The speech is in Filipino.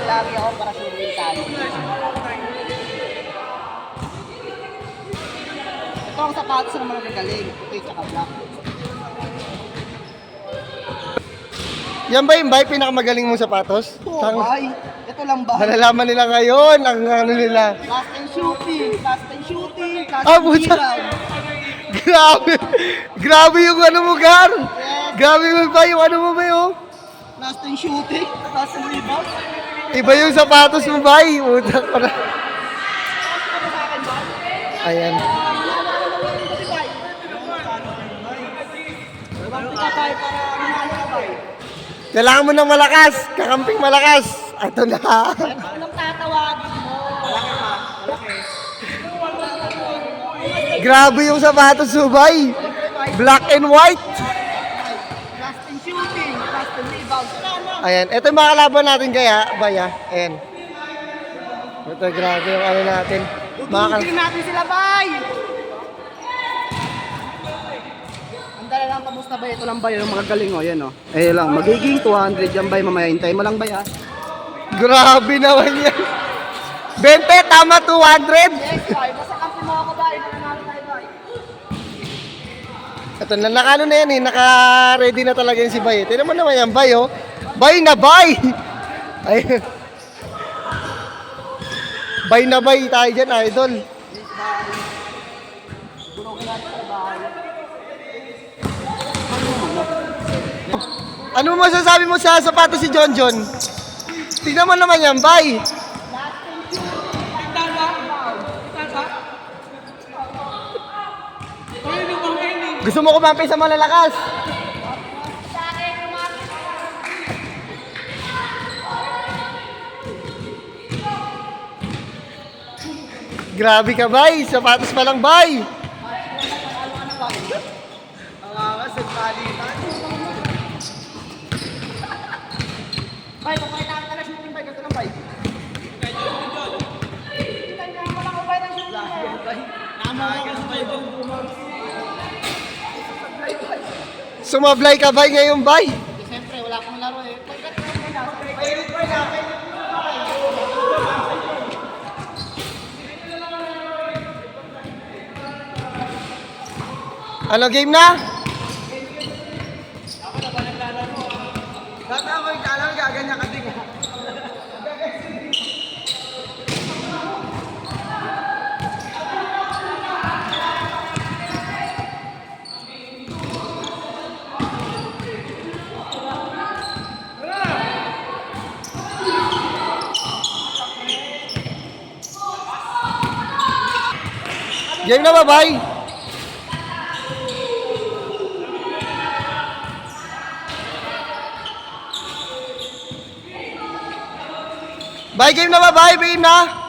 lagi ako para sa talo. Ito ang sapatos na mga galing. Ito yung tsaka-black. Yan ba yung bay pinakamagaling mong sapatos? Oo, bay. Ito lang ba? Malalaman nila ngayon ang ano nila. Last and shooting. Last and shooting. Last Ah, and puta. round. Grabe. Grabe yung ano mo, Gar. Grabe mo ba yung ano mo ba yung? Last and shooting. Last and rebound. Iba yung sapatos mo, bay. Puta ko na. Ayan. Kailangan mo ng malakas. Kakamping malakas. Ito na. Anong tatawagin mo? Grabe yung sapatos mo, bay. Black and white. Last and shooting. Last and rebound. Ayan. Ito yung mga kalaban natin kaya, bay, ah. Ayan. Ito, grabe yung ano natin. Tutugin natin sila, bay! Ang dala lang, kamusta ba? Ito lang ba yung mga galing, oh. Yan, oh. Eh lang, magiging 200 yan, bay. Mamaya, hintay mo lang, bay, ha? Grabe naman yan. 20, tama 200. Yes, bay. Basta kampi mo ako, bay. Nananalo tayo, bay. Ito na, nakano na yan eh. Naka-ready na talaga yan si Bay. Tignan mo naman yan, Bay, oh. Bay na Bay! Ayun. Bay na Bay tayo dyan, idol. Yes, bay. Durogin natin sa bay. Ano masasabi mo sa sapatos si John John? Tignan mo naman yan, Bay. Gusto mo kumampi sa malalakas? Grabe ka, Bay. Sapatos pa lang, Bay. Bay, papakita ka na shooting, bay. Ganito lang, bay. Kita mo lang, bay, ng shooting, bay. Sumablay ka, Bay, ngayon, Bay. Siyempre, wala akong laro, eh. Ano, game na? Dati ako yung kalang gaganyan ka din. Game na ba, Bay? Bay, game na ba, Bay? Game na?